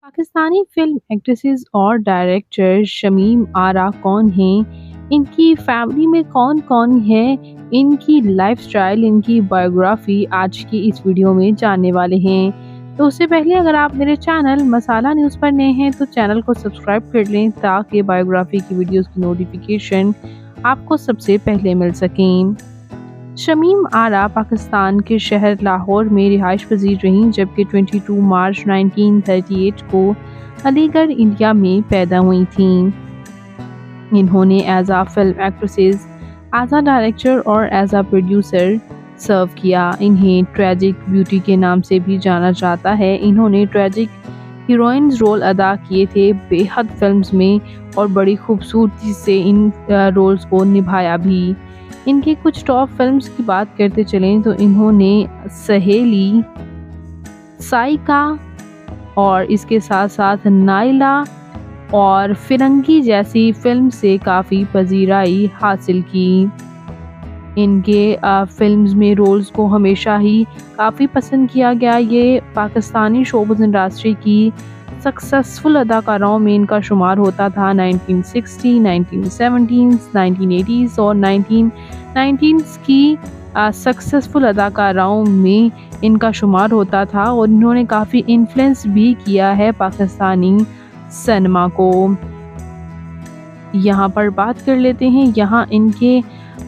Pakistani film actresses और director Shamim आरा कौन हैं? इनकी फैमिली में कौन-कौन है? इनकी लाइफस्टाइल, इनकी बायोग्राफी आज की इस वीडियो में जानने वाले हैं। तो उससे पहले अगर आप मेरे चैनल मसाला न्यूज़ पर नए हैं तो चैनल को सब्सक्राइब कर लें ताकि बायोग्राफी की वीडियोस की नोटिफिकेशन आपको सबसे पहले मिल सकें। शमीम आरा पाकिस्तान के शहर लाहौर में रिहाइश पजीर रहीं, जबकि 22 मार्च 1938 को अलीगढ़, इंडिया में पैदा हुई थीं। इन्होंने एज आ फिल्म एक्ट्रेसेस, एज आ डायरेक्टर और एज आ प्रोड्यूसर सर्व किया। इन्हें ट्रेजिक ब्यूटी के नाम से भी जाना जाता है। इन्होंने ट्रेजिक हीरोइंस रोल अदा किए थे बेहद फिल्म्स में और बड़ी खूबसूरती से इन रोल्स को निभाया भी। इनके कुछ टॉप फिल्म्स की बात करते चलें तो इन्होंने सहेली, साइका और इसके साथ साथ नाइला और फिरंगी जैसी फिल्म से काफ़ी पजीराई हासिल की। इनके फिल्म्स में रोल्स को हमेशा ही काफ़ी पसंद किया गया। ये पाकिस्तानी शोबिज़ इंडस्ट्री की सक्सेसफुल अदाकाराओं में इनका शुमार होता था। 1960, 1970s, 1980s और 1990s की सक्सेसफुल अदाकाराओं में इनका शुमार होता था और इन्होंने काफ़ी इन्फ्लुएंस भी किया है पाकिस्तानी सिनेमा को। यहाँ पर बात कर लेते हैं यहाँ इनके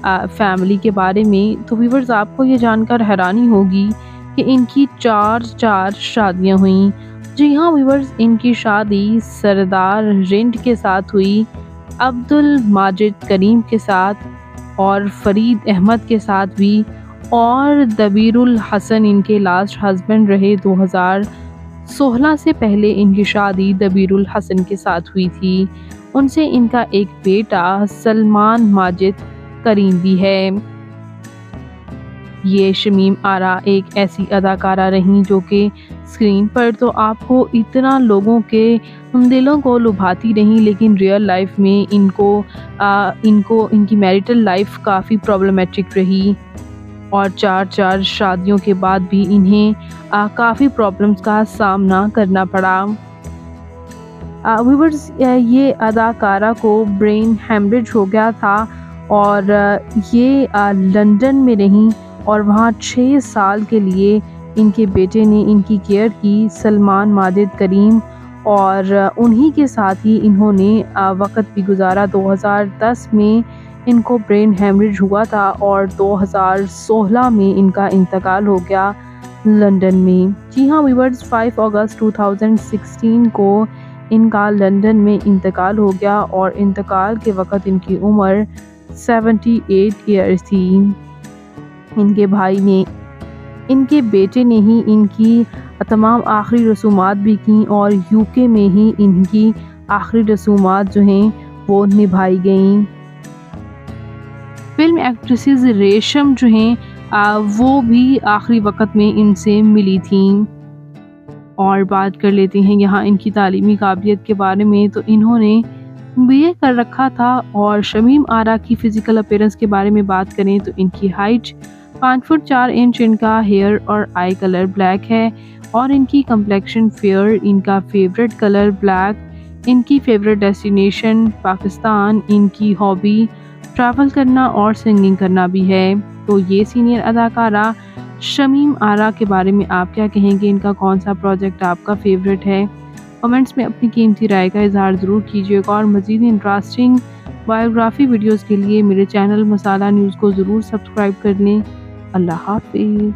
फैमिली के बारे में। तो व्यूअर्स, आपको ये जानकर हैरानी होगी कि इनकी चार शादियाँ हुई। जी हाँ व्यूअर्स, इनकी शादी सरदार रिंड के साथ हुई, अब्दुल माजिद करीम के साथ और फरीद अहमद के साथ भी, और दबीरुल हसन इनके लास्ट हस्बैंड रहे। 2016 से पहले इनकी शादी दबीरुल हसन के साथ हुई थी। उनसे इनका एक बेटा सलमान माजिद करीम भी है। ये शमीम आरा एक ऐसी अदाकारा रहीं जो कि स्क्रीन पर तो आपको इतना लोगों के दिलों को लुभाती रहीं, लेकिन रियल लाइफ में इनकी मैरिटल लाइफ काफ़ी प्रॉब्लमेटिक रही और चार शादियों के बाद भी इन्हें काफ़ी प्रॉब्लम्स का सामना करना पड़ा। व्यूअर्स, ये अदाकारा को ब्रेन हेमरेज हो गया था और ये लंदन में रहीं और वहाँ 6 साल के लिए इनके बेटे ने इनकी केयर की, सलमान माजिद करीम, और उन्हीं के साथ ही इन्होंने वक़्त भी गुजारा। 2010 में इनको ब्रेन हेमरेज हुआ था और 2016 में इनका इंतकाल हो गया लंदन में। जी हाँ व्यूअर्स, 5 अगस्त 2016 को इनका लंदन में इंतकाल हो गया और इंतकाल के वक़्त इनकी उम्र 78 ईयर्स थी। इनके बेटे ने ही इनकी तमाम आखिरी रसूमात भी की और यूके में ही इनकी आखिरी रसूमात जो हैं वो निभाई गईं। फिल्म एक्ट्रेसेस रेशम जो हैं वो भी आखिरी वक़्त में इनसे मिली थीं। और बात कर लेते हैं यहाँ इनकी तालीमी काबिलियत के बारे में। तो इन्होंने बीए कर रखा था। और शमीम आरा की फ़िज़िकल अपीयरेंस के बारे में बात करें तो इनकी हाइट 5 फुट 4 इंच, इनका हेयर और आई कलर ब्लैक है और इनकी कम्प्लेक्शन फेयर, इनका फेवरेट कलर ब्लैक, इनकी फेवरेट डेस्टिनेशन पाकिस्तान, इनकी हॉबी ट्रैवल करना और सिंगिंग करना भी है। तो ये सीनियर अदाकारा शमीम आरा के बारे में आप क्या कहेंगे? इनका कौन सा प्रोजेक्ट आपका फेवरेट है? कमेंट्स में अपनी कीमती राय का इज़हार ज़रूर कीजिएगा और मज़ीद इंटरेस्टिंग बायोग्राफी वीडियोस के लिए मेरे चैनल मसाला न्यूज़ को ज़रूर सब्सक्राइब कर लें। अल्लाह हाफ़िज़।